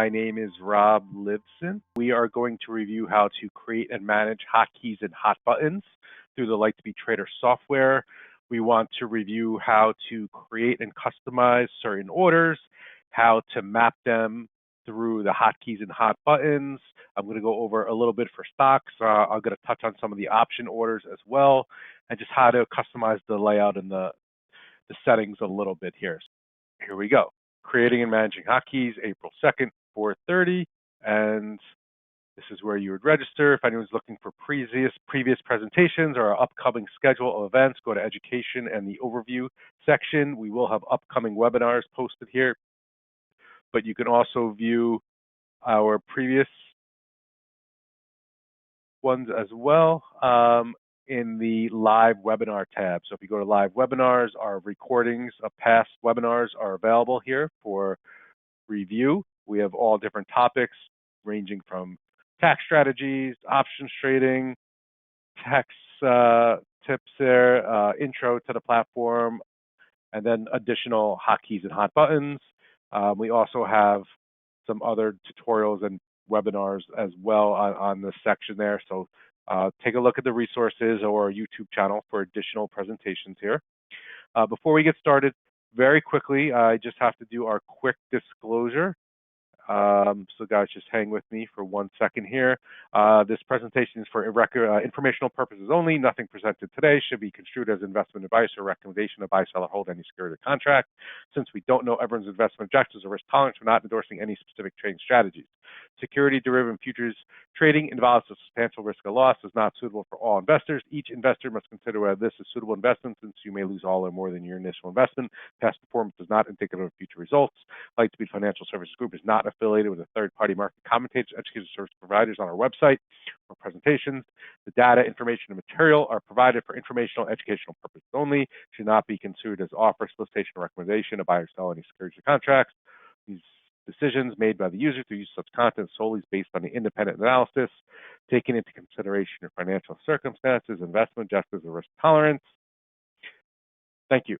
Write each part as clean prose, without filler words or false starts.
My name is Rob Libson. We are going to review how to create and manage hotkeys and hot buttons through the Lightspeed Trader software. We want to review how to create and customize certain orders, how to map them through the hotkeys and hot buttons. I'm going to go over a little bit for stocks. I'm going to touch on some of the option orders as well, and just how to customize the layout and the settings a little bit here. Here we go. Creating and managing hotkeys, April 2nd, 4:30, and this is where you would register. If anyone's looking for previous presentations or our upcoming schedule of events, go to education and the overview section. We will have upcoming webinars posted here, but you can also view our previous ones as well in the live webinar tab. So if you go to live webinars, our recordings of past webinars are available here for review. We have all different topics ranging from tax strategies, options trading, tax tips there, intro to the platform, and then additional hotkeys and hot buttons. We also have some other tutorials and webinars as well on this section there. So take a look at the resources or our YouTube channel for additional presentations here. Before we get started, very quickly, I just have to do our quick disclosure. So guys, just hang with me for 1 second here. This presentation is for informational purposes only. Nothing presented today should be construed as investment advice or recommendation to buy, sell, or hold any security or contract. Since we don't know everyone's investment objectives or risk tolerance, we're not endorsing any specific trading strategies. Security, derivative, and futures trading involves a substantial risk of loss, is not suitable for all investors. Each investor must consider whether this is suitable investment, since you may lose all or more than your initial investment. Past performance is not indicative of future results. Lightspeed Financial Services Group is not affiliated with a third-party market commentators, education service providers on our website or presentations. The data, information, and material are provided for informational and educational purposes only, should not be considered as offer, solicitation, or recommendation to buy or sell any securities or contracts. These decisions made by the user to use such content solely is based on the independent analysis, taking into consideration your financial circumstances, investment objectives, and risk tolerance. Thank you.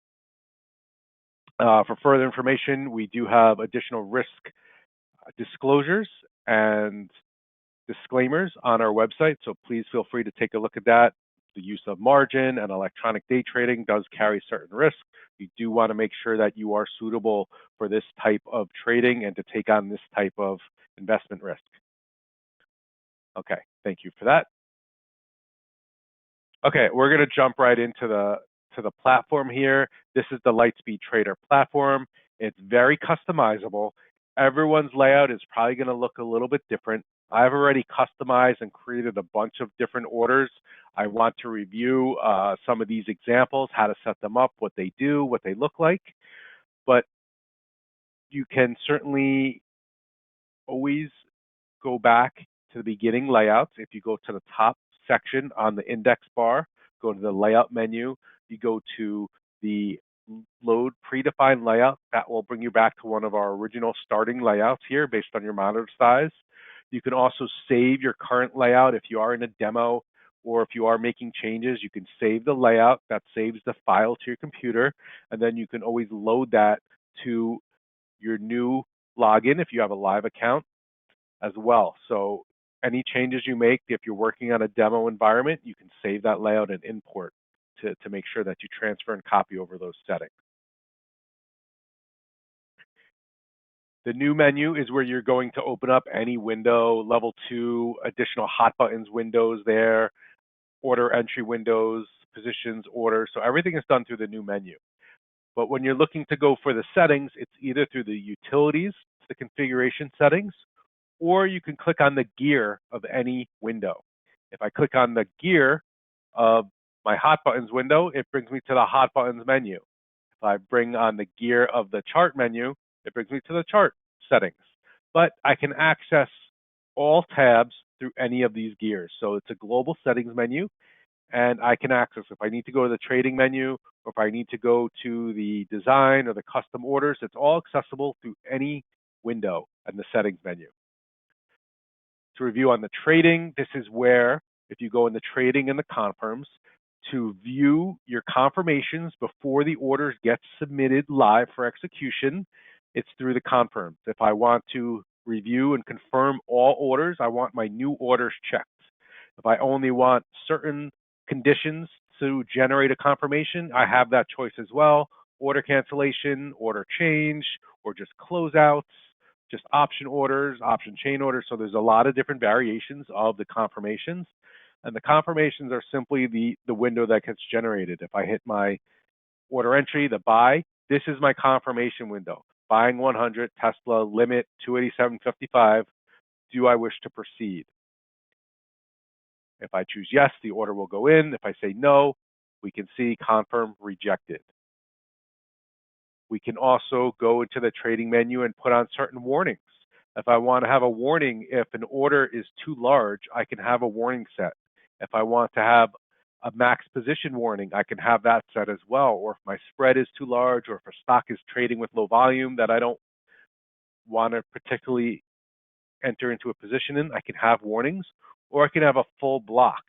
For further information, we do have additional risk disclosures and disclaimers on our website, so please feel free to take a look at that. The use of margin and electronic day trading does carry certain risks. You do want to make sure that you are suitable for this type of trading and to take on this type of investment risk. Okay, thank you for that. Okay, we're going to jump right into the platform here. This is the Lightspeed Trader platform. It's very customizable. Everyone's layout is probably going to look a little bit different. I've already customized and created a bunch of different orders. I want to review some of these examples, how to set them up, what they do, what they look like. But you can certainly always go back to the beginning layouts. If you go to the top section on the index bar, go to the layout menu, you go to the load predefined layout. That will bring you back to one of our original starting layouts here based on your monitor size. You can also save your current layout if you are in a demo, or if you are making changes, you can save the layout. That saves the file to your computer, and then you can always load that to your new login if you have a live account as well. So any changes you make, if you're working on a demo environment, you can save that layout and import to make sure that you transfer and copy over those settings. The new menu is where you're going to open up any window, level 2, additional hot buttons windows there, order entry windows, positions, orders. So everything is done through the new menu. But when you're looking to go for the settings, it's either through the utilities, the configuration settings, or you can click on the gear of any window. If I click on the gear of my hot buttons window, it brings me to the hot buttons menu. If I bring on the gear of the chart menu, it brings me to the chart settings. But I can access all tabs through any of these gears. So it's a global settings menu, and I can access, if I need to go to the trading menu, or if I need to go to the design or the custom orders, it's all accessible through any window in the settings menu. To review on the trading, this is where, if you go in the trading and the confirms, to view your confirmations before the orders get submitted live for execution, it's through the confirms. If I want to review and confirm all orders, I want my new orders checked. If I only want certain conditions to generate a confirmation, I have that choice as well. Order cancellation, order change, or just closeouts, just option orders, option chain orders. So there's a lot of different variations of the confirmations. And the confirmations are simply the window that gets generated. If I hit my order entry, the buy, this is my confirmation window. Buying 100, Tesla, limit 287.55. Do I wish to proceed? If I choose yes, the order will go in. If I say no, we can see confirm rejected. We can also go into the trading menu and put on certain warnings. If I want to have a warning, if an order is too large, I can have a warning set. If I want to have a max position warning, I can have that set as well. Or if my spread is too large, or if a stock is trading with low volume that I don't want to particularly enter into a position in, I can have warnings, or I can have a full block.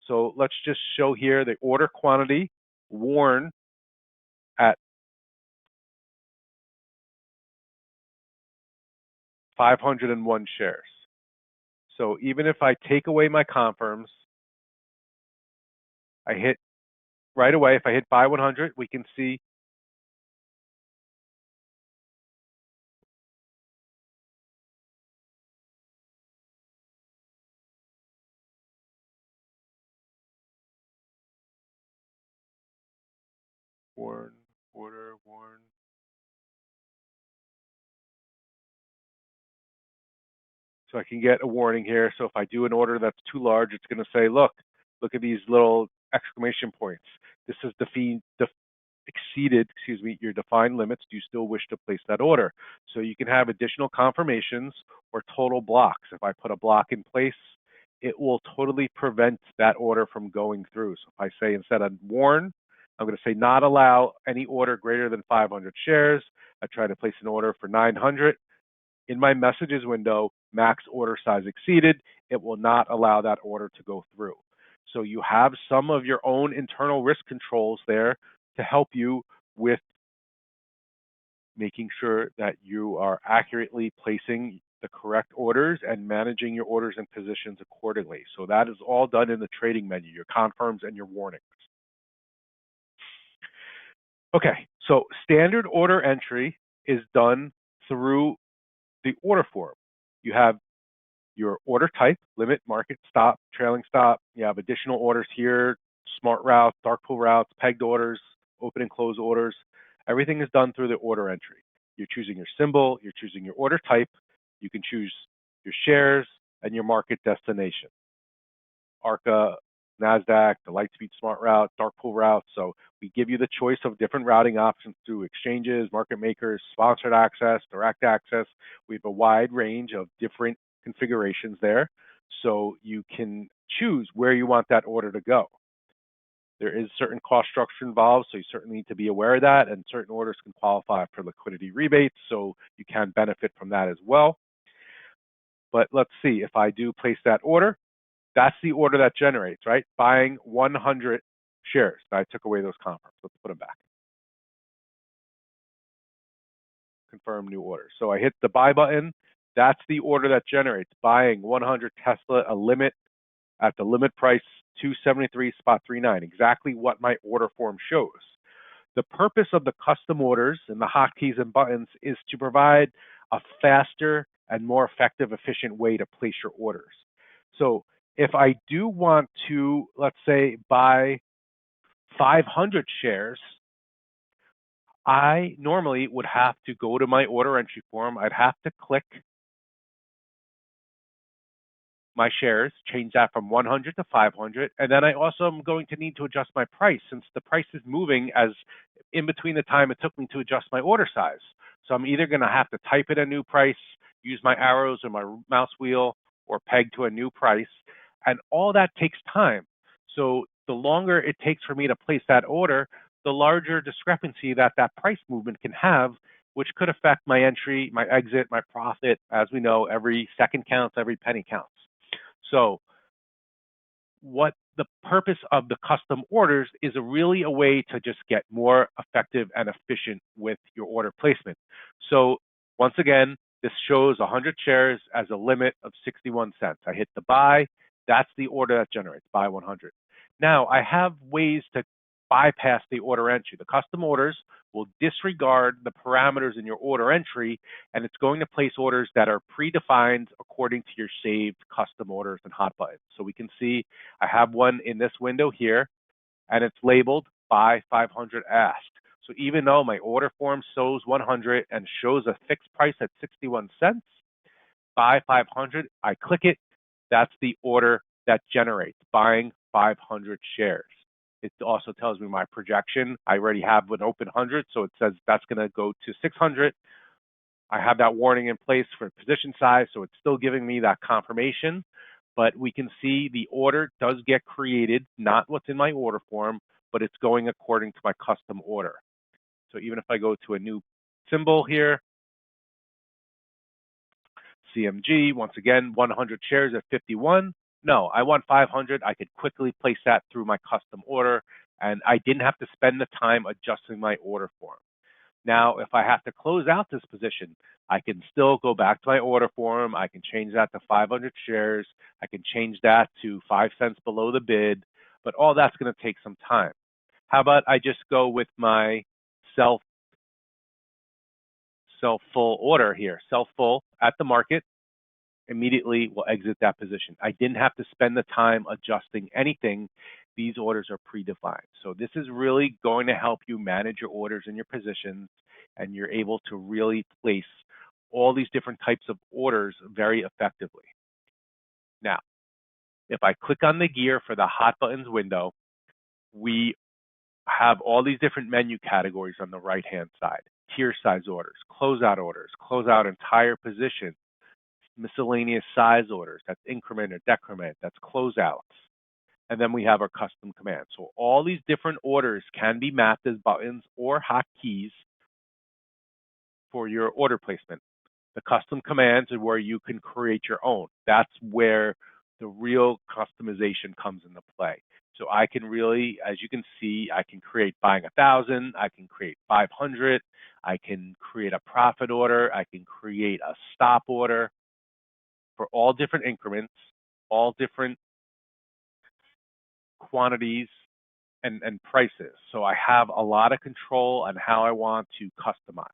So let's just show here the order quantity, warn at 501 shares. So even if I take away my confirms, I hit right away. If I hit buy 100, we can see warn, order, warn. So I can get a warning here. So if I do an order that's too large, it's going to say, look at these little exclamation points. This has exceeded, your defined limits. Do you still wish to place that order? So you can have additional confirmations or total blocks. If I put a block in place, it will totally prevent that order from going through. So if I say instead of warn, I'm going to say not allow any order greater than 500 shares. I try to place an order for 900. In my messages window, max order size exceeded. It will not allow that order to go through. So you have some of your own internal risk controls there to help you with making sure that you are accurately placing the correct orders and managing your orders and positions accordingly. So that is all done in the trading menu, your confirms and your warnings. Okay, so standard order entry is done through the order form. You have your order type, limit, market, stop, trailing stop. You have additional orders here, smart routes, dark pool routes, pegged orders, open and close orders. Everything is done through the order entry. You're choosing your symbol, you're choosing your order type. You can choose your shares and your market destination. ARCA, NASDAQ, the Lightspeed Smart Route, dark pool routes. So we give you the choice of different routing options through exchanges, market makers, sponsored access, direct access. We have a wide range of different configurations there. So you can choose where you want that order to go. There is certain cost structure involved, so you certainly need to be aware of that, and certain orders can qualify for liquidity rebates, so you can benefit from that as well. But let's see, if I do place that order, that's the order that generates, right? Buying 100 shares. I took away those confirms. Let's put them back. Confirm new order. So I hit the buy button. That's the order that generates. Buying 100 Tesla, a limit at the limit price 273.39. Exactly what my order form shows. The purpose of the custom orders and the hotkeys and buttons is to provide a faster and more effective, efficient way to place your orders. So if I do want to, let's say, buy 500 shares, I normally would have to go to my order entry form. I'd have to click my shares, change that from 100 to 500, and then I also am going to need to adjust my price since the price is moving as in between the time it took me to adjust my order size. So I'm either going to have to type in a new price, use my arrows or my mouse wheel, or peg to a new price, and all that takes time. So the longer it takes for me to place that order, the larger discrepancy that price movement can have, which could affect my entry, my exit, my profit. As we know, every second counts, every penny counts. So what the purpose of the custom orders is really a way to just get more effective and efficient with your order placement. So once again, This shows 100 shares as a limit of 61 cents. I hit the buy. That's the order that generates, buy 100. Now, I have ways to bypass the order entry. The custom orders will disregard the parameters in your order entry, and it's going to place orders that are predefined according to your saved custom orders and hot buttons. So we can see I have one in this window here, and it's labeled buy 500 asked. So even though my order form shows 100 and shows a fixed price at 61 cents, buy 500, I click it, that's the order that generates, buying 500 shares. It also tells me my projection. I already have an open 100, so it says that's going to go to 600. I have that warning in place for position size, so it's still giving me that confirmation. But we can see the order does get created, not what's in my order form, but it's going according to my custom order. So even if I go to a new symbol here, CMG, once again, 100 shares at 51. No, I want 500. I could quickly place that through my custom order, and I didn't have to spend the time adjusting my order form. Now, if I have to close out this position, I can still go back to my order form. I can change that to 500 shares. I can change that to 5 cents below the bid, but all that's going to take some time. How about I just go with my sell full order here, sell full at the market, immediately will exit that position. I didn't have to spend the time adjusting anything. These orders are predefined. So this is really going to help you manage your orders and your positions, and you're able to really place all these different types of orders very effectively. Now, if I click on the gear for the hot buttons window, we have all these different menu categories on the right-hand side. Tier size orders, close out entire position, miscellaneous size orders, that's increment or decrement, that's closeouts. And then we have our custom commands. So all these different orders can be mapped as buttons or hotkeys for your order placement. The custom commands are where you can create your own. That's where the real customization comes into play. So I can really, as you can see, I can create buying 1,000, I can create 500, I can create a profit order, I can create a stop order for all different increments, all different quantities and prices. So I have a lot of control on how I want to customize.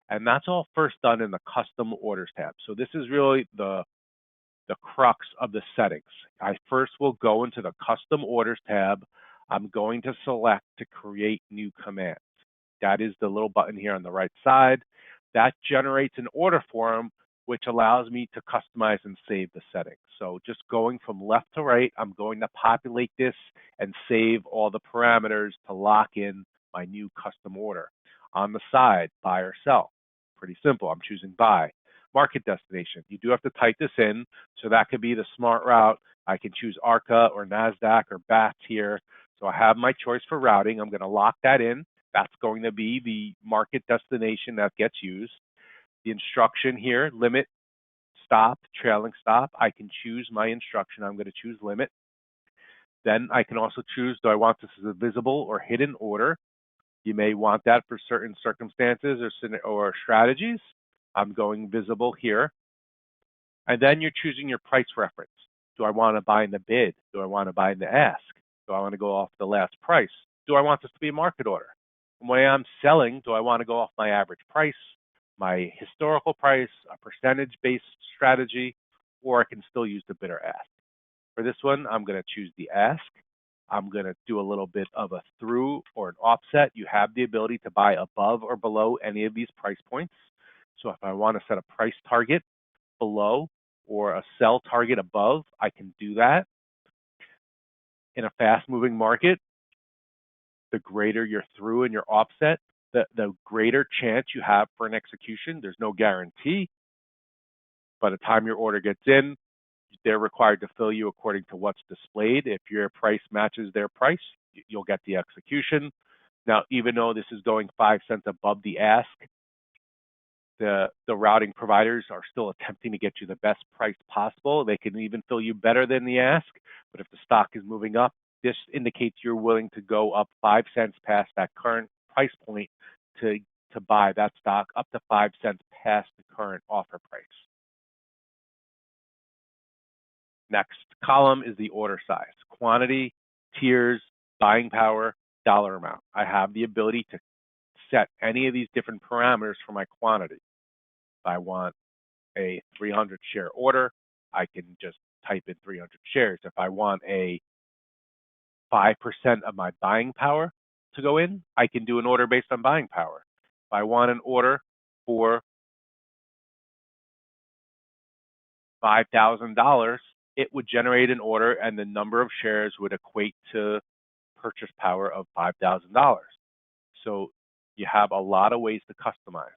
And that's all first done in the custom orders tab. So this is really the crux of the settings. I first will go into the custom orders tab. I'm going to select to create new commands. That is the little button here on the right side. That generates an order form which allows me to customize and save the settings. So just going from left to right, I'm going to populate this and save all the parameters to lock in my new custom order. On the side, buy or sell. Pretty simple. I'm choosing buy. Market destination. You do have to type this in, so that could be the smart route. I can choose ARCA or NASDAQ or BATS here. So I have my choice for routing. I'm going to lock that in. That's going to be the market destination that gets used. The instruction here, limit, stop, trailing stop. I can choose my instruction. I'm going to choose limit. Then I can also choose, do I want this as a visible or hidden order? You may want that for certain circumstances or strategies. I'm going visible here. And then you're choosing your price reference. Do I want to buy in the bid? Do I want to buy in the ask? Do I want to go off the last price? Do I want this to be a market order? When I'm selling, do I want to go off my average price, my historical price, a percentage-based strategy, or I can still use the bid or ask? For this one, I'm going to choose the ask. I'm going to do a little bit of a through or an offset. You have the ability to buy above or below any of these price points. So if I want to set a price target below or a sell target above, I can do that. In a fast-moving market, the greater your through and your offset, the greater chance you have for an execution. There's no guarantee. By the time your order gets in, they're required to fill you according to what's displayed. If your price matches their price, you'll get the execution. Now, even though this is going 5 cents above the ask, the routing providers are still attempting to get you the best price possible. They can even fill you better than the ask, but if the stock is moving up, this indicates you're willing to go up 5 cents past that current price point to to buy that stock up to 5 cents past the current offer price. Next column is the order size, quantity, tiers, buying power, dollar amount. I have the ability to set any of these different parameters for my quantity. If I want a 300 share order, I can just type in 300 shares. If I want a 5% of my buying power to go in, I can do an order based on buying power. If I want an order for $5,000, it would generate an order and the number of shares would equate to purchase power of $5,000. So you have a lot of ways to customize.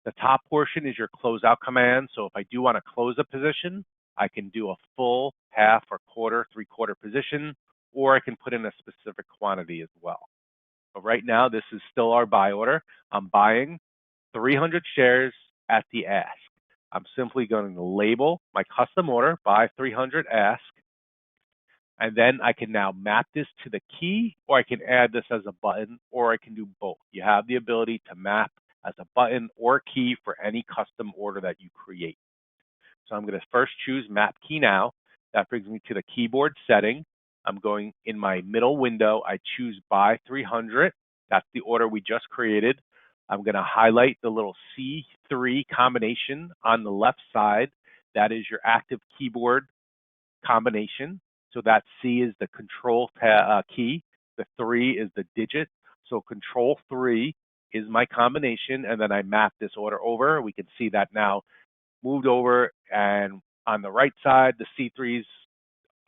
The top portion is your closeout command. So if I do want to close a position, I can do a full, half, or quarter, three-quarter position, or I can put in a specific quantity as well. But right now, this is still our buy order. I'm buying 300 shares at the ask. I'm simply going to label my custom order, buy 300 ask, and then I can now map this to the key, or I can add this as a button, or I can do both. You have the ability to map as a button or key for any custom order that you create. So I'm going to first choose map key now. That brings me to the keyboard setting. I'm going in my middle window. I choose buy 300. That's the order we just created. I'm going to highlight the little C3 combination on the left side. That is your active keyboard combination. So that C is the control key. The 3 is the digit. So control 3 is my combination, and then I map this order over. We can see that now moved over, and on the right side, the C3 is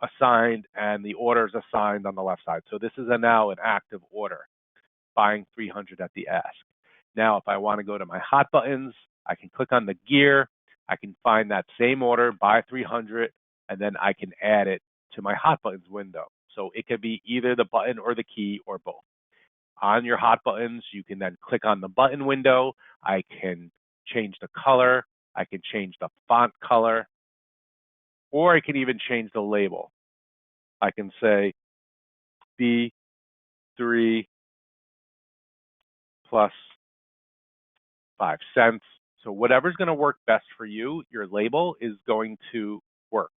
assigned and the order is assigned on the left side. So this is now an active order, buying 300 at the ask. Now, if I want to go to my hot buttons, I can click on the gear. I can find that same order, buy 300, and then I can add it to my hot buttons window. So it could be either the button or the key or both. On your hot buttons, you can then click on the button window. I can change the color. I can change the font color, or I can even change the label. I can say B3 plus 5 cents. So whatever's going to work best for you, your label is going to work.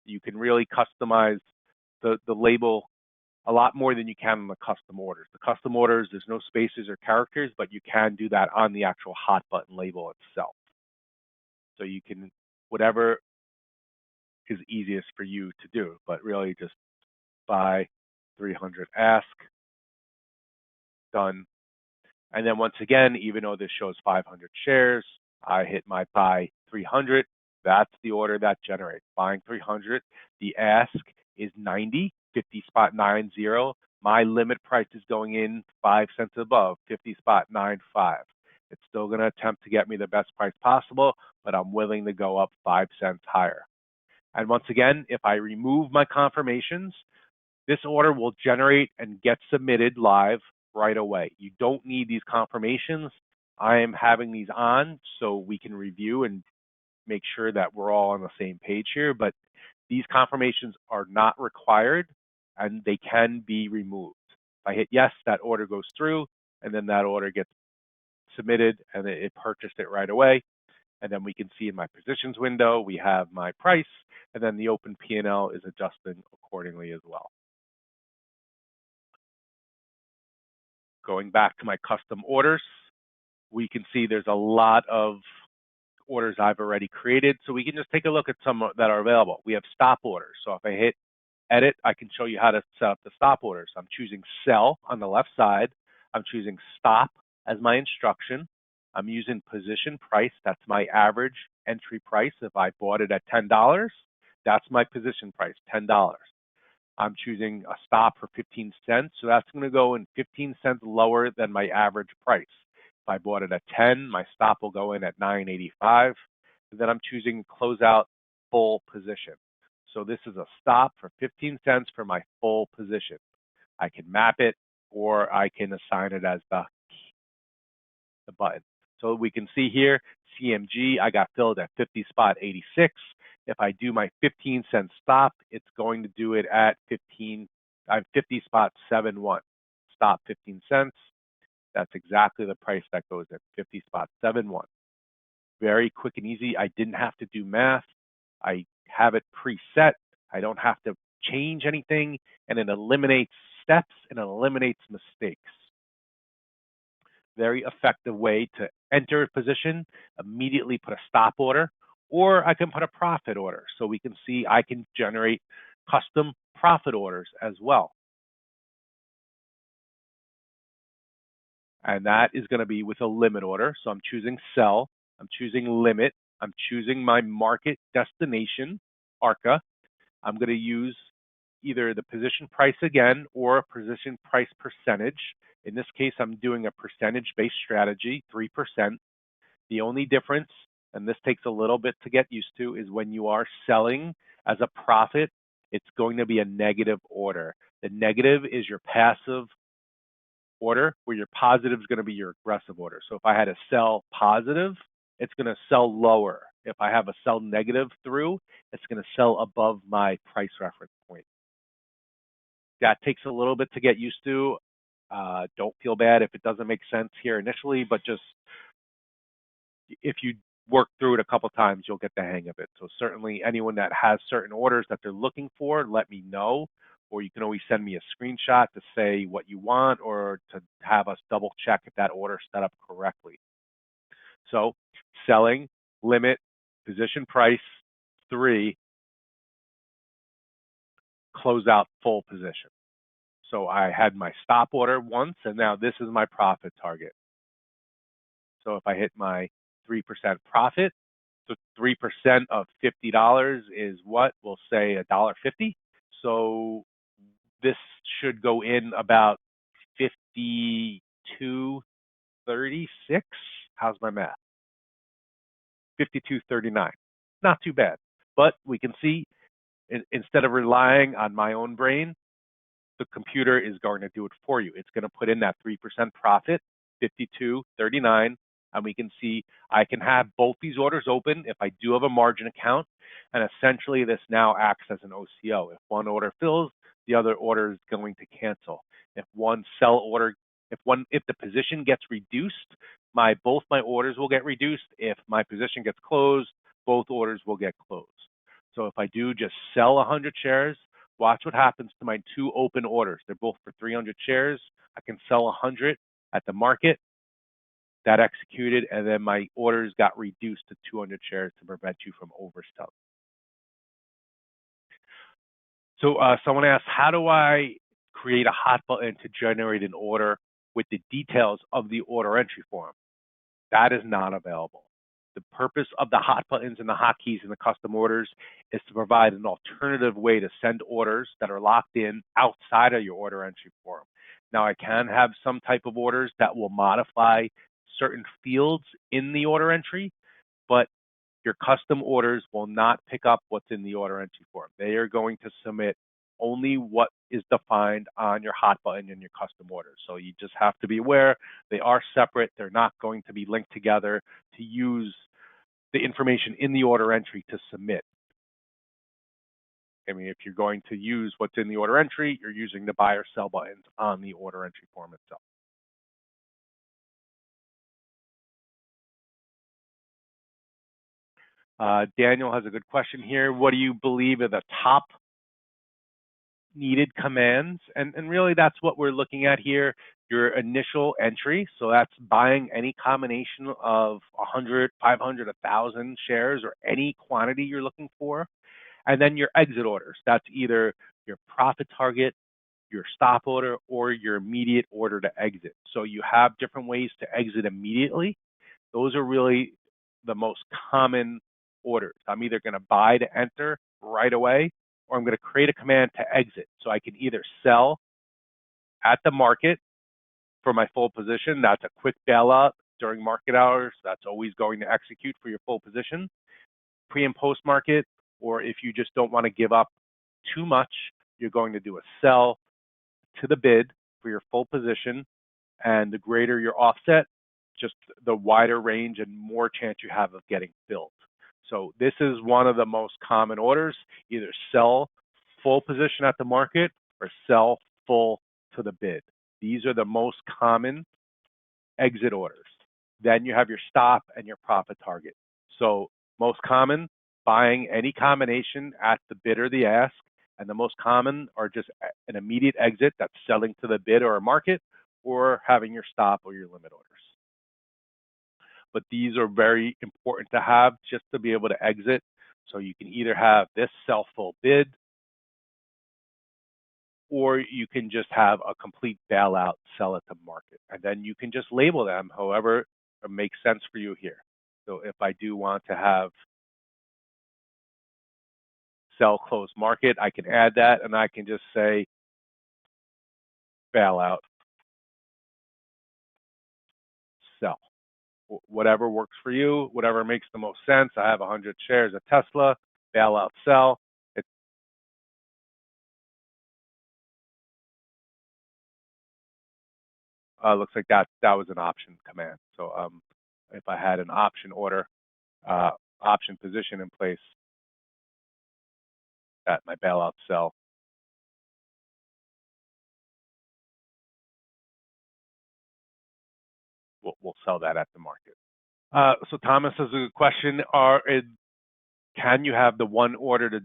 You can really customize the label a lot more than you can on the custom orders. The custom orders, there's no spaces or characters, but you can do that on the actual hot button label itself. So you can, whatever is easiest for you to do, but really just buy 300 ask, done. And then once again, even though this shows 500 shares, I hit my buy 300. That's the order that generates, buying 300. The ask is 90, 50 spot 90. My limit price is going in 5 cents above, 50 spot 95. It's still going to attempt to get me the best price possible, but I'm willing to go up 5 cents higher. And once again, if I remove my confirmations, this order will generate and get submitted live right away. You don't need these confirmations. I am having these on so we can review and make sure that we're all on the same page here, but these confirmations are not required and they can be removed. If I hit yes, that order goes through, and then that order gets submitted and it purchased it right away. And then we can see in my positions window, we have my price, and then the open P&L is adjusting accordingly as well. Going back to my custom orders, we can see there's a lot of orders I've already created. So we can just take a look at some that are available. We have stop orders. So if I hit edit, I can show you how to set up the stop orders. I'm choosing sell on the left side. I'm choosing stop as my instruction. I'm using position price. That's my average entry price. If I bought it at $10, that's my position price, $10. I'm choosing a stop for 15 cents. So that's going to go in 15 cents lower than my average price. If I bought it at 10, my stop will go in at 9.85. And then I'm choosing closeout full position. So this is a stop for 15 cents for my full position. I can map it, or I can assign it as the button. So we can see here, CMG, I got filled at 50 spot 86. If I do my 15 cent stop, it's going to do it at 50 spot 71. Stop 15 cents. That's exactly the price that goes in, 50 spots, 7-1. Very quick and easy. I didn't have to do math. I have it preset. I don't have to change anything, and it eliminates steps and it eliminates mistakes. Very effective way to enter a position, immediately put a stop order, or I can put a profit order. So we can see I can generate custom profit orders as well. And that is going to be with a limit order. So I'm choosing sell, I'm choosing limit, I'm choosing my market destination, ARCA. I'm going to use either the position price again or a position price percentage. In this case, I'm doing a percentage-based strategy, 3%. The only difference, and this takes a little bit to get used to, is when you are selling as a profit, it's going to be a negative order. The negative is your passive order, where your positive is going to be your aggressive order. So if I had a sell positive, it's going to sell lower. If I have a sell negative through, it's going to sell above my price reference point. That takes a little bit to get used to. Don't feel bad if it doesn't make sense here initially, but just if you work through it a couple times, you'll get the hang of it. So certainly anyone that has certain orders that they're looking for, let me know. Or you can always send me a screenshot to say what you want or to have us double check if that order is set up correctly. So selling, limit, position price, 3, close out full position. So I had my stop order once, and now this is my profit target. So if I hit my 3% profit, so 3% of $50 is what? We'll say $1.50. So this should go in about 52.36. How's my math? 52.39. Not too bad. But we can see, instead of relying on my own brain, the computer is going to do it for you. It's going to put in that 3% profit, 52.39, and we can see I can have both these orders open if I do have a margin account, and essentially this now acts as an OCO. If one order fills, the other order is going to cancel. If one sell order, if the position gets reduced, both my orders will get reduced. If my position gets closed, both orders will get closed. So if I do just sell 100 shares, watch what happens to my 2 open orders. They're both for 300 shares. I can sell 100 at the market. That executed, and then my orders got reduced to 200 shares to prevent you from overselling. So someone asked, how do I create a hot button to generate an order with the details of the order entry form? That is not available. The purpose of the hot buttons and the hotkeys and the custom orders is to provide an alternative way to send orders that are locked in outside of your order entry form. Now, I can have some type of orders that will modify certain fields in the order entry, but your custom orders will not pick up what's in the order entry form. They are going to submit only what is defined on your hot button and your custom orders. So you just have to be aware they are separate. They're not going to be linked together to use the information in the order entry to submit. I mean, if you're going to use what's in the order entry, you're using the buy or sell buttons on the order entry form itself. Daniel has a good question here. What do you believe are the top needed commands? And really that's what we're looking at here, your initial entry. So that's buying any combination of 100, 500, 1,000 shares or any quantity you're looking for. And then your exit orders. That's either your profit target, your stop order, or your immediate order to exit. So you have different ways to exit immediately. Those are really the most common orders. I'm either going to buy to enter right away, or I'm going to create a command to exit. So I can either sell at the market for my full position. That's a quick bailout during market hours. That's always going to execute for your full position. Pre and post market, or if you just don't want to give up too much, you're going to do a sell to the bid for your full position. And the greater your offset, just the wider range and more chance you have of getting filled. So this is one of the most common orders, either sell full position at the market or sell full to the bid. These are the most common exit orders. Then you have your stop and your profit target. So most common, buying any combination at the bid or the ask, and the most common are just an immediate exit that's selling to the bid or a market, or having your stop or your limit orders. But these are very important to have just to be able to exit. So you can either have this sell full bid, or you can just have a complete bailout, sell it to market. And then you can just label them however it makes sense for you here. So if I do want to have sell close market, I can add that, and I can just say bailout, sell. Whatever works for you, whatever makes the most sense. I have 100 shares of Tesla, bailout, sell. It looks like that was an option command. So if I had an option order, option position in place, that my bailout sell we'll sell that at the market. So Thomas has a good question. Can you have the one order to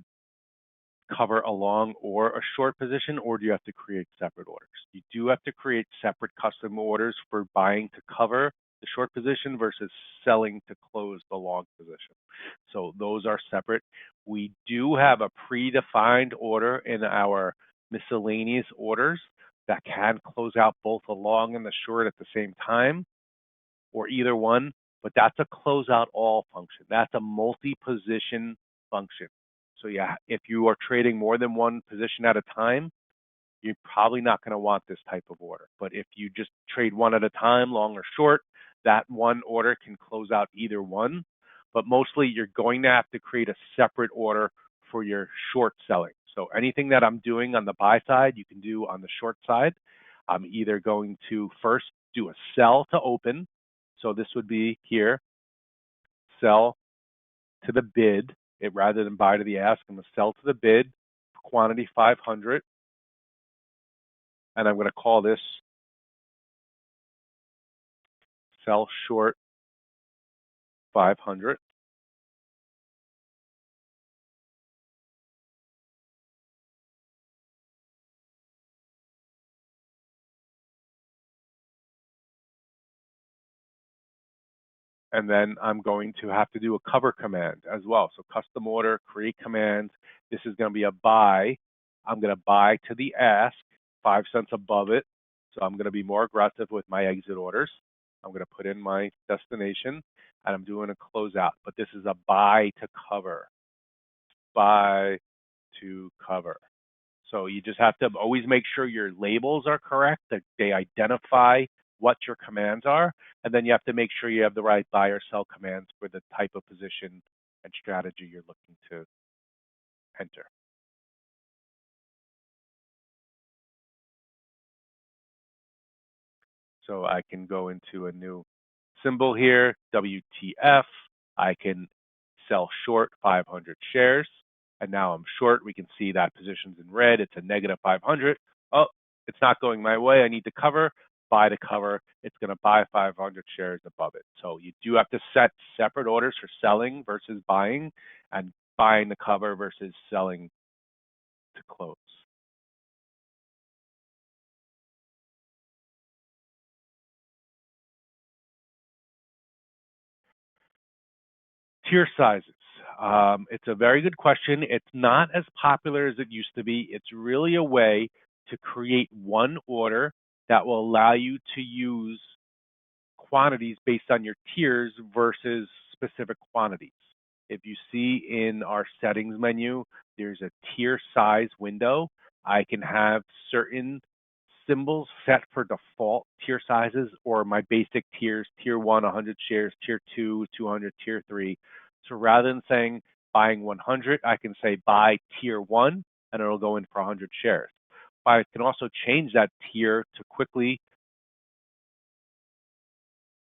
cover a long or a short position, or do you have to create separate orders? You do have to create separate custom orders for buying to cover the short position versus selling to close the long position. So those are separate. We do have a predefined order in our miscellaneous orders that can close out both the long and the short at the same time, or either one, but that's a closeout all function. That's a multi-position function. So yeah, if you are trading more than one position at a time, you're probably not going to want this type of order. But if you just trade one at a time, long or short, that one order can close out either one. But mostly you're going to have to create a separate order for your short selling. So anything that I'm doing on the buy side, you can do on the short side. I'm either going to first do a sell to open. So this would be here, sell to the bid, rather than buy to the ask. I'm going to sell to the bid, quantity 500, and I'm going to call this sell short 500. And then I'm going to have to do a cover command as well. So custom order, create command. This is going to be a buy. I'm going to buy to the ask, 5 cents above it. So I'm going to be more aggressive with my exit orders. I'm going to put in my destination, and I'm doing a closeout. But this is a buy to cover. Buy to cover. So you just have to always make sure your labels are correct, that they identify what your commands are, and then you have to make sure you have the right buy or sell commands for the type of position and strategy you're looking to enter. So I can go into a new symbol here, WTF. I can sell short 500 shares, and now I'm short. We can see that position's in red. It's a negative 500. Oh, it's not going my way. I need to cover. Buy to cover. It's going to buy 500 shares above it. So you do have to set separate orders for selling versus buying, and buying the cover versus selling to close. Tier sizes. It's a very good question. It's not as popular as it used to be. It's really a way to create one order that will allow you to use quantities based on your tiers versus specific quantities. If you see in our settings menu, there's a tier size window. I can have certain symbols set for default tier sizes, or my basic tiers, tier 1, 100 shares, tier 2, 200, tier 3. So rather than saying buying 100, I can say buy tier 1, and it'll go in for 100 shares. But I can also change that tier to quickly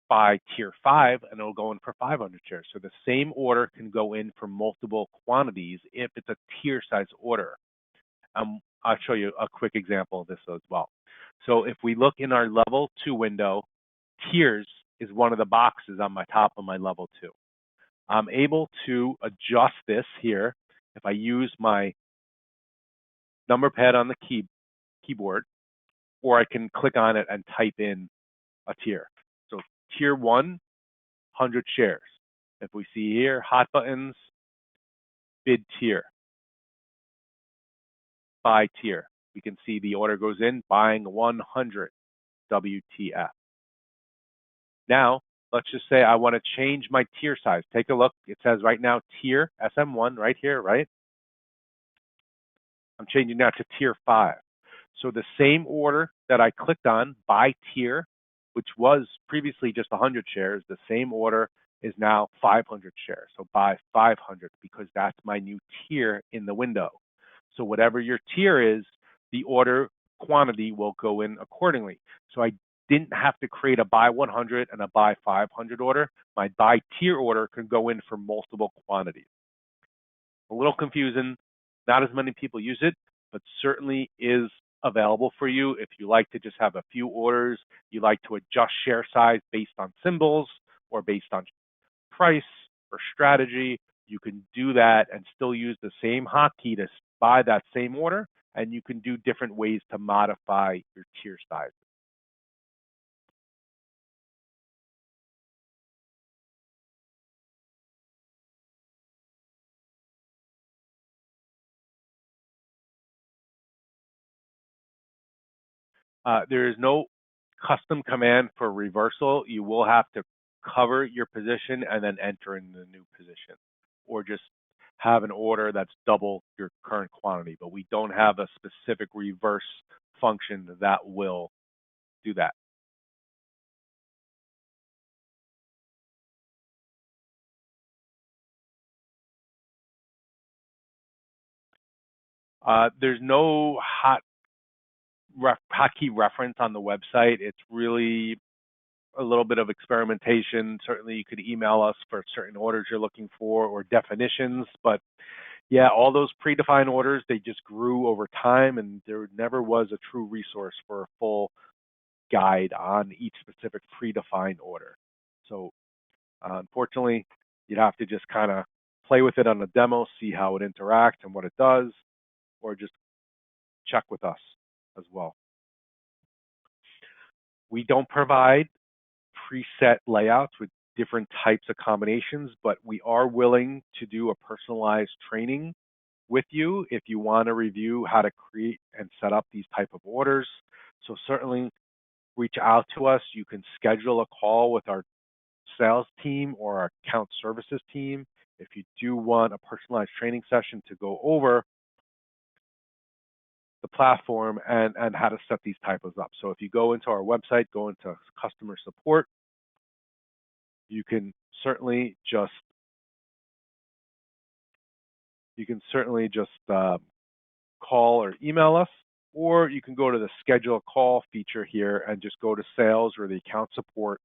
buy tier 5, and it'll go in for 500 shares. So the same order can go in for multiple quantities if it's a tier size order. I'll show you a quick example of this as well. So if we look in our level 2 window, tiers is one of the boxes on my top of my level 2. I'm able to adjust this here if I use my number pad on the keyboard, or I can click on it and type in a tier. So tier 1, 100 shares. If we see here, hot buttons, bid tier, buy tier. We can see the order goes in, buying 100 WTF. Now, let's just say I want to change my tier size. Take a look. It says right now tier SM1 right here, right? I'm changing that to tier 5. So the same order that I clicked on, buy tier, which was previously just 100 shares, the same order is now 500 shares. So buy 500 because that's my new tier in the window. So whatever your tier is, the order quantity will go in accordingly. So I didn't have to create a buy 100 and a buy 500 order. My buy tier order can go in for multiple quantities. A little confusing. Not as many people use it, but certainly is available for you if you like to just have a few orders, you like to adjust share size based on symbols or based on price or strategy. You can do that and still use the same hotkey to buy that same order, and you can do different ways to modify your tier size. There is no custom command for reversal. You will have to cover your position and then enter in the new position, or just have an order that's double your current quantity. But we don't have a specific reverse function that will do that. There's no hotkey reference on the website. It's really a little bit of experimentation. Certainly you could email us for certain orders you're looking for or definitions, but yeah, all those predefined orders, they just grew over time, and there never was a true resource for a full guide on each specific predefined order. So unfortunately, you'd have to just kind of play with it on a demo, see how it interacts and what it does, or just check with us as well. We don't provide preset layouts with different types of combinations, but we are willing to do a personalized training with you if you want to review how to create and set up these type of orders. So certainly reach out to us. You can schedule a call with our sales team or our account services team if you do want a personalized training session to go over the platform and how to set these types up. So if you go into our website, go into customer support, you can certainly just call or email us, or you can go to the schedule a call feature here and just go to sales or the account support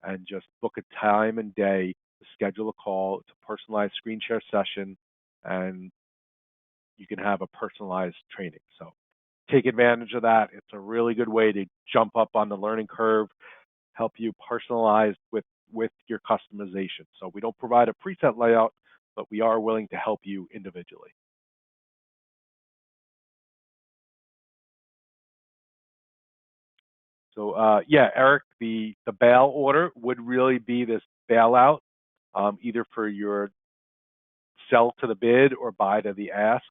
and just book a time and day to schedule a call. It's a personalized screen share session, and you can have a personalized training. So take advantage of that. It's a really good way to jump up on the learning curve, help you personalize with your customization. So we don't provide a preset layout, but we are willing to help you individually. So yeah, Eric, the bail order would really be this bailout, either for your sell to the bid or buy to the ask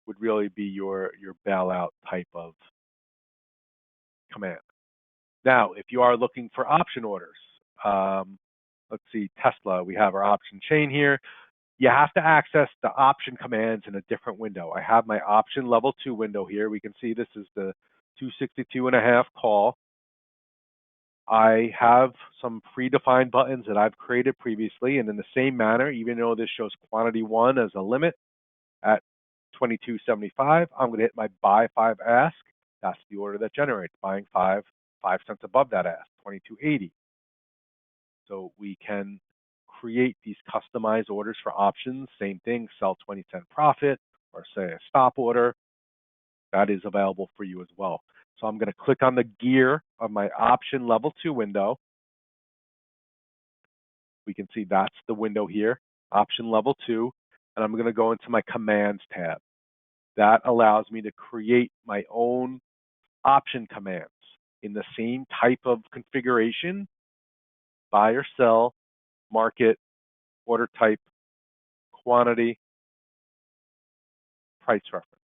would really be your bailout type of command. Now, if you are looking for option orders, let's see, Tesla, we have our option chain here. You have to access the option commands in a different window. I have my option level 2 window here. We can see this is the 262.5 call. I have some predefined buttons that I've created previously, and in the same manner, even though this shows quantity 1 as a limit at 22.75, I'm going to hit my buy 5 ask. That's the order that generates, buying 5 cents above that ask, 22.80. So we can create these customized orders for options. Same thing, sell 20-cent profit, or say a stop order. That is available for you as well. So I'm going to click on the gear of my option level 2 window. We can see that's the window here, option level 2, and I'm going to go into my commands tab. That allows me to create my own option commands in the same type of configuration: buy or sell, market, order type, quantity, price reference,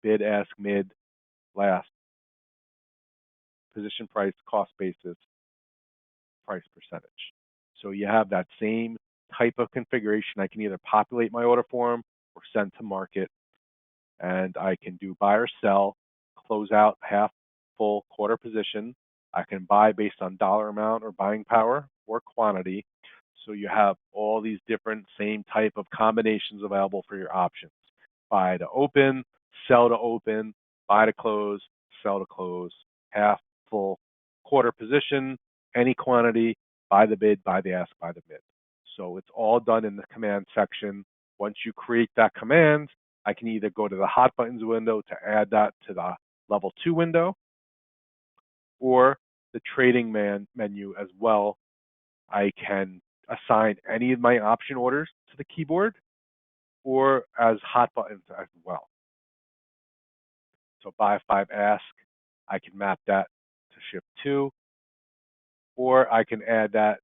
bid, ask, mid, last, position price, cost basis, price percentage. So you have that same type of configuration. I can either populate my order form or send to market, and I can do buy or sell, close out half, full, quarter position. I can buy based on dollar amount or buying power or quantity. So you have all these different same type of combinations available for your options: buy to open, sell to open, buy to close, sell to close, half, full, quarter position, any quantity, buy the bid, buy the ask, buy the bid. So it's all done in the command section. Once you create that command, I can either go to the hot buttons window to add that to the level 2 window, or the trading menu as well. I can assign any of my option orders to the keyboard or as hot buttons as well. So buy 5 ask, I can map that to shift 2, or I can add that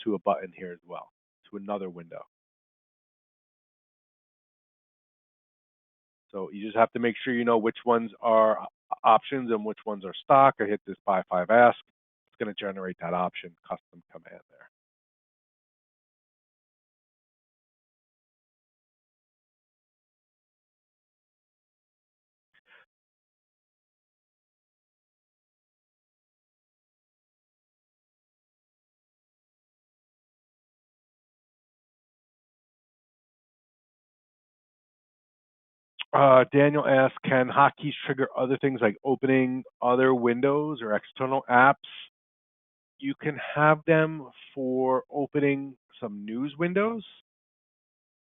to a button here as well, to another window. So you just have to make sure you know which ones are options and which ones are stock. I hit this buy 5 ask. It's going to generate that option custom command there. Daniel asks, can hotkeys trigger other things like opening other windows or external apps? You can have them for opening some news windows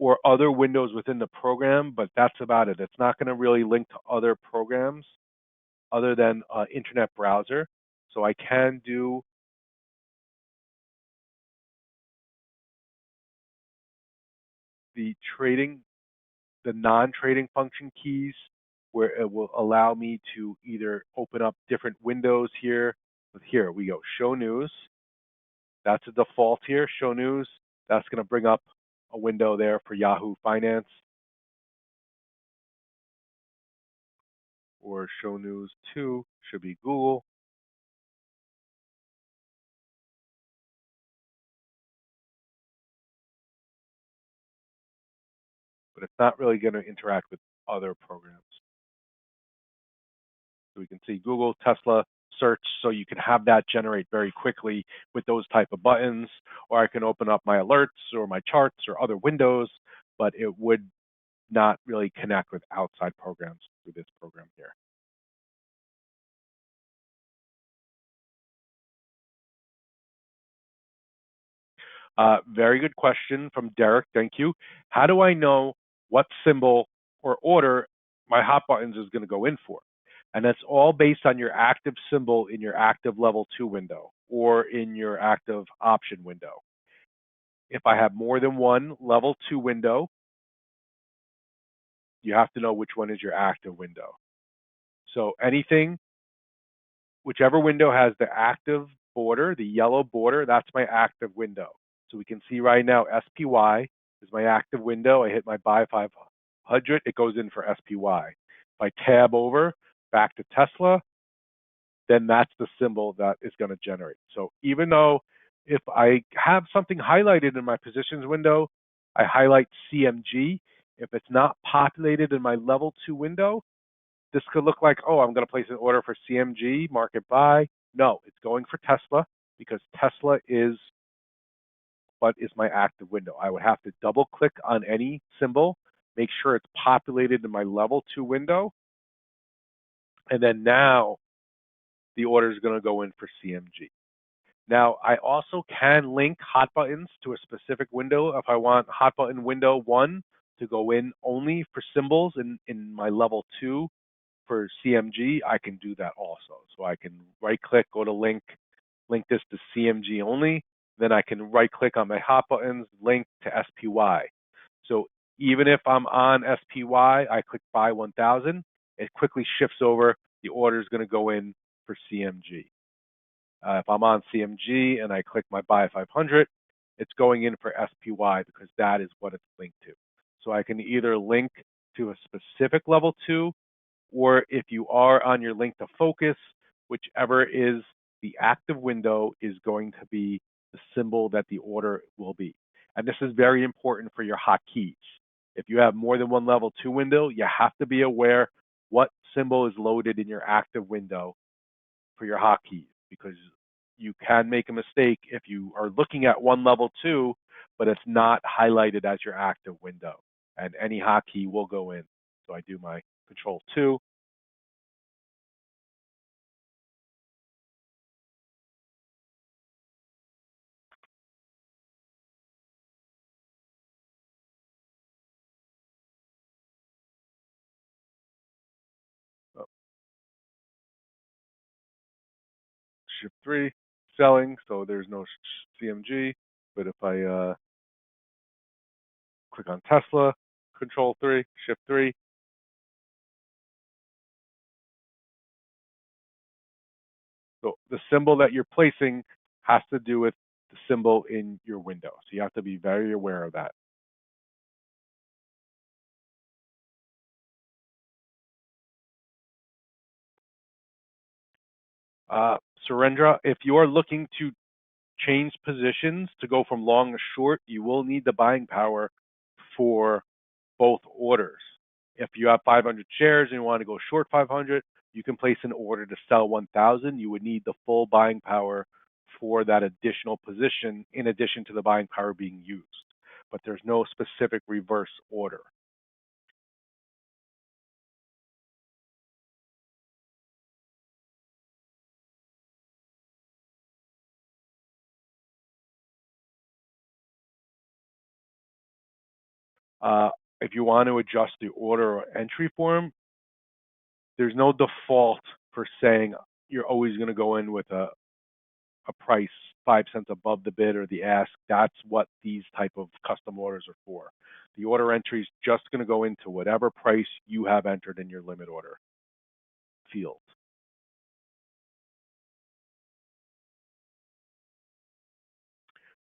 or other windows within the program, but that's about it. It's not going to really link to other programs other than internet browser. So I can do the non-trading function keys, where it will allow me to either open up different windows here. But here we go, show news. That's a default here, show news. That's going to bring up a window there for Yahoo Finance, or show news 2 should be Google. But it's not really going to interact with other programs. So we can see Google, Tesla, search, so you can have that generate very quickly with those type of buttons, or I can open up my alerts or my charts or other windows, but it would not really connect with outside programs through this program here. Very good question from Derek. Thank you. How do I know what symbol or order my hot buttons is going to go in for? And that's all based on your active symbol in your active level 2 window or in your active option window. If I have more than one level 2 window, you have to know which one is your active window. So anything, whichever window has the active border, the yellow border, that's my active window. So we can see right now SPY is my active window. I hit my buy 500, it goes in for SPY. If I tab over back to Tesla, then that's the symbol that is going to generate. So even though if I have something highlighted in my positions window, I highlight CMG. If it's not populated in my level 2 window, this could look like, oh, I'm going to place an order for CMG, market buy. No, it's going for Tesla because Tesla is what is my active window. I would have to double click on any symbol, make sure it's populated in my level 2 window, and then now the order is going to go in for CMG. Now, I also can link hot buttons to a specific window if I want hot button window 1 to go in only for symbols in my level 2 for CMG, I can do that also. So I can right click, go to link this to CMG only. Then I can right click on my hot buttons, link to SPY. So even if I'm on SPY, I click buy 1000, it quickly shifts over. The order is going to go in for CMG. If I'm on CMG and I click my buy 500, it's going in for SPY because that is what it's linked to. So I can either link to a specific level 2, or if you are on your link to focus, whichever is the active window is going to be the symbol that the order will be. And this is very important for your hotkeys. If you have more than one level 2 window, you have to be aware what symbol is loaded in your active window for your hotkeys, because you can make a mistake if you are looking at one level 2, but it's not highlighted as your active window, and any hotkey will go in. So I do my control 2. Oh, shift 3, selling, so there's no CMG. But if I click on Tesla, control 3, shift 3, so the symbol that you're placing has to do with the symbol in your window. So you have to be very aware of that. Surendra, if you are looking to change positions to go from long to short, you will need the buying power for both orders. If you have 500 shares and you want to go short 500, you can place an order to sell 1,000. You would need the full buying power for that additional position in addition to the buying power being used. But there's no specific reverse order. Uh, if you want to adjust the order or entry form, there's no default for saying you're always going to go in with a price 5 cents above the bid or the ask. That's what these type of custom orders are for. The order entry is just going to go into whatever price you have entered in your limit order field.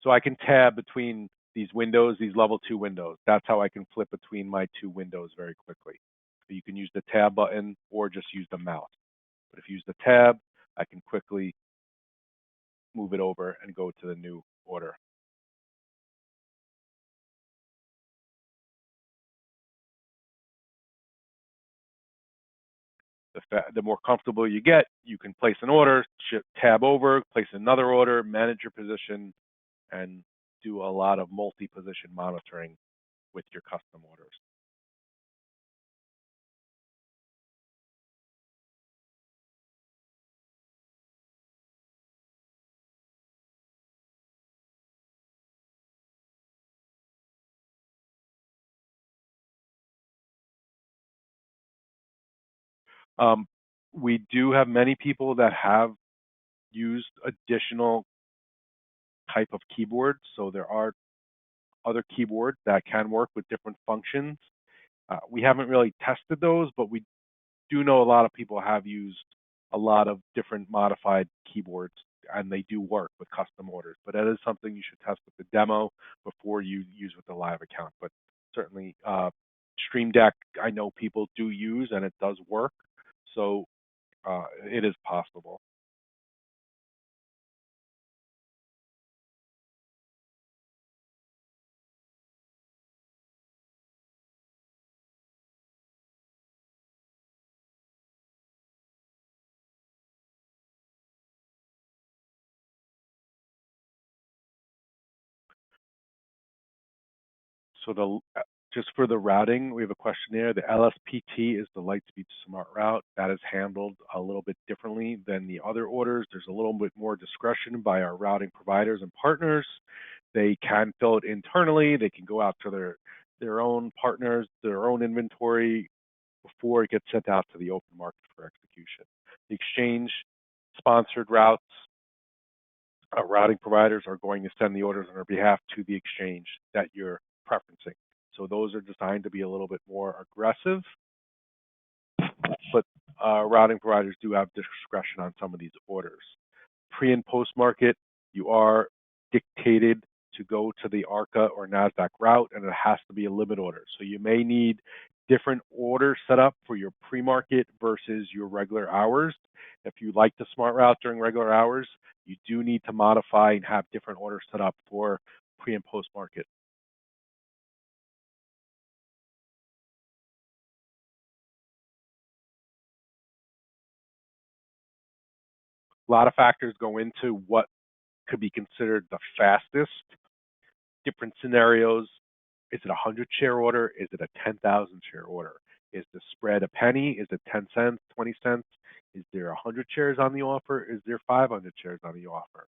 So I can tab between these windows, these level 2 windows. That's how I can flip between my 2 windows very quickly. So you can use the tab button or just use the mouse. But if you use the tab, I can quickly move it over and go to the new order. The more comfortable you get, you can place an order, tab over, place another order, manage your position, and do a lot of multi-position monitoring with your custom orders. Um, we do have many people that have used additional type of keyboards, so there are other keyboards that can work with different functions. We haven't really tested those, but we do know a lot of people have used a lot of different modified keyboards, and they do work with custom orders. But that is something you should test with the demo before you use with the live account. But certainly, Stream Deck, I know people do use, and it does work. So it is possible. So just for the routing, we have a question there. The LSPT is the Lightspeed Smart Route. That is handled a little bit differently than the other orders. There's a little bit more discretion by our routing providers and partners. They can fill it internally. They can go out to their own partners, their own inventory, before it gets sent out to the open market for execution. The exchange sponsored routes, routing providers are going to send the orders on our behalf to the exchange that you're preferencing. So those are designed to be a little bit more aggressive, but routing providers do have discretion on some of these orders. Pre and post market, you are dictated to go to the ARCA or NASDAQ route, and it has to be a limit order. So you may need different orders set up for your pre-market versus your regular hours. If you like the smart route during regular hours, you do need to modify and have different orders set up for pre and post market. A lot of factors go into what could be considered the fastest. Different scenarios. Is it a 100 share order? Is it a 10,000 share order? Is the spread a penny? Is it 10 cents, 20 cents? Is there 100 shares on the offer? Is there 500 shares on the offer?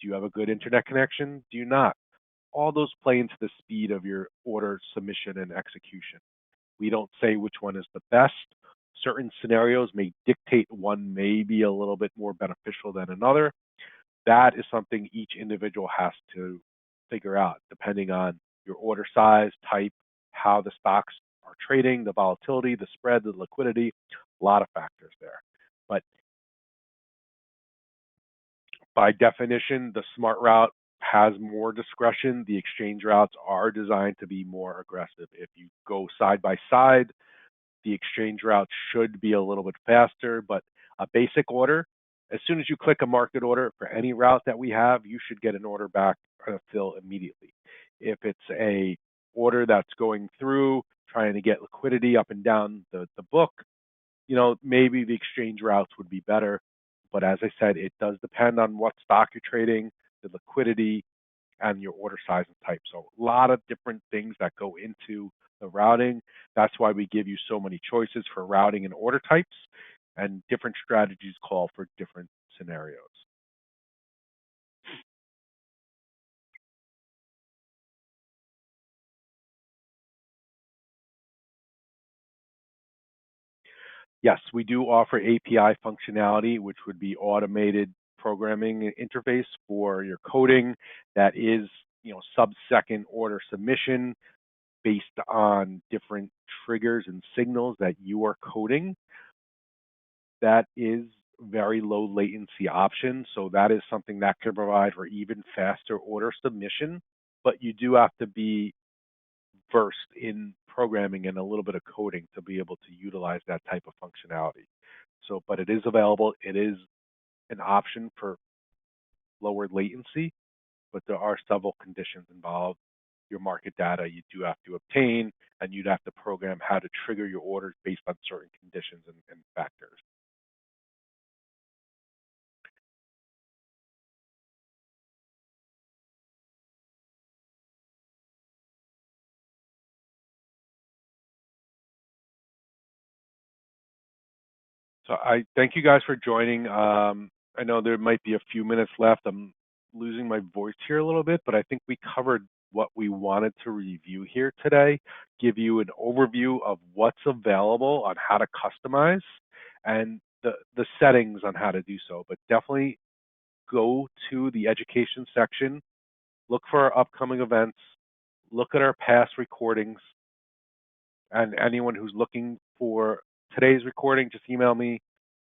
Do you have a good internet connection? Do you not? All those play into the speed of your order submission and execution. We don't say which one is the best. Certain scenarios may dictate one may be a little bit more beneficial than another. That is something each individual has to figure out depending on your order size, type, how the stocks are trading, the volatility, the spread, the liquidity, a lot of factors there. But by definition, the smart route has more discretion. The exchange routes are designed to be more aggressive. If you go side by side, the exchange route should be a little bit faster, but a basic order, as soon as you click a market order for any route that we have, you should get an order back to fill immediately. If it's a order that's going through, trying to get liquidity up and down the book, maybe the exchange routes would be better. But as I said, it does depend on what stock you're trading, the liquidity, and your order size and type. So a lot of different things that go into the routing. That's why we give you so many choices for routing and order types, and different strategies call for different scenarios. Yes, we do offer API functionality, which would be automated programming interface for your coding that is, sub-second order submission based on different triggers and signals that you are coding. That is very low latency option. So that is something that can provide for even faster order submission. But you do have to be versed in programming and a little bit of coding to be able to utilize that type of functionality. So, but it is available. It is an option for lower latency, but there are several conditions involved. Your market data you do have to obtain, and you'd have to program how to trigger your orders based on certain conditions and factors. So I thank you guys for joining. I know there might be a few minutes left. I'm losing my voice here a little bit, but I think we covered what we wanted to review here today, give you an overview of what's available on how to customize and the settings on how to do so. But definitely go to the education section, look for our upcoming events, look at our past recordings, and anyone who's looking for today's recording, just email me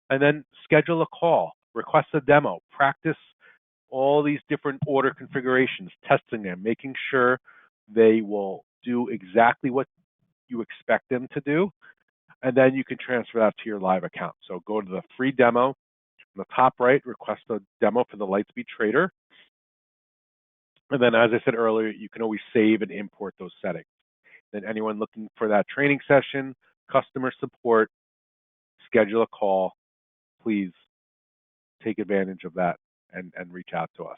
and then schedule a call, request a demo, practice all these different order configurations, testing them, making sure they will do exactly what you expect them to do. And then you can transfer that to your live account. So go to the free demo. On the top right, request a demo for the Lightspeed Trader. And then, as I said earlier, you can always save and import those settings. Then anyone looking for that training session, customer support, schedule a call. Please take advantage of that and reach out to us.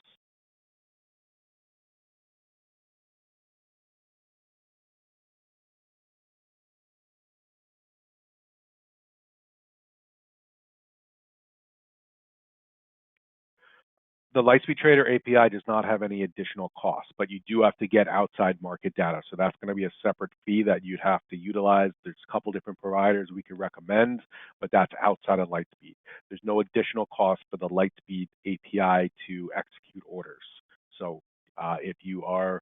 The Lightspeed Trader API does not have any additional costs, but you do have to get outside market data. So that's going to be a separate fee that you'd have to utilize. There's a couple different providers we could recommend, but that's outside of Lightspeed. There's no additional cost for the Lightspeed API to execute orders. So if you are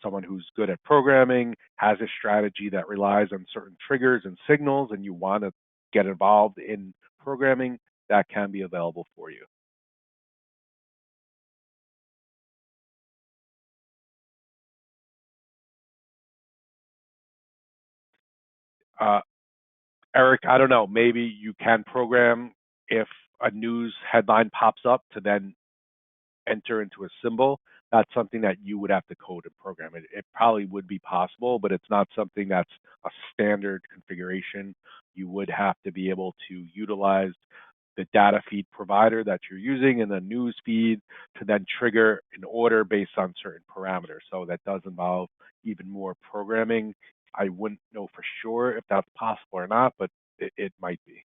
someone who's good at programming, has a strategy that relies on certain triggers and signals, and you want to get involved in programming, that can be available for you. Uh, Eric, I don't know, maybe you can program if a news headline pops up to then enter into a symbol. That's something that you would have to code and program. It probably would be possible, but it's not something that's a standard configuration. You would have to be able to utilize the data feed provider that you're using in the news feed to then trigger an order based on certain parameters. So that does involve even more programming. I wouldn't know for sure if that's possible or not, but it might be.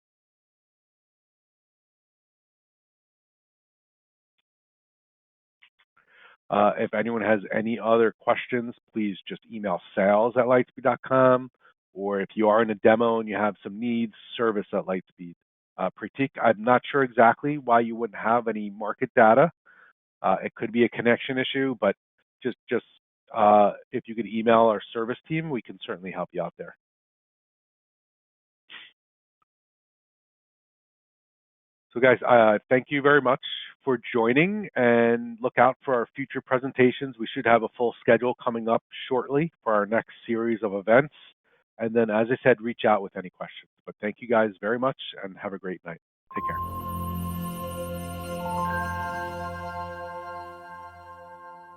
If anyone has any other questions, please just email sales@lightspeed.com, or if you are in a demo and you have some needs, service@Lightspeed. Pratik, I'm not sure exactly why you wouldn't have any market data. It could be a connection issue, but just if you could email our service team, we can certainly help you out there. So guys, thank you very much for joining, and look out for our future presentations. We should have a full schedule coming up shortly for our next series of events. And then, as I said, reach out with any questions. But thank you guys very much and have a great night. Take care.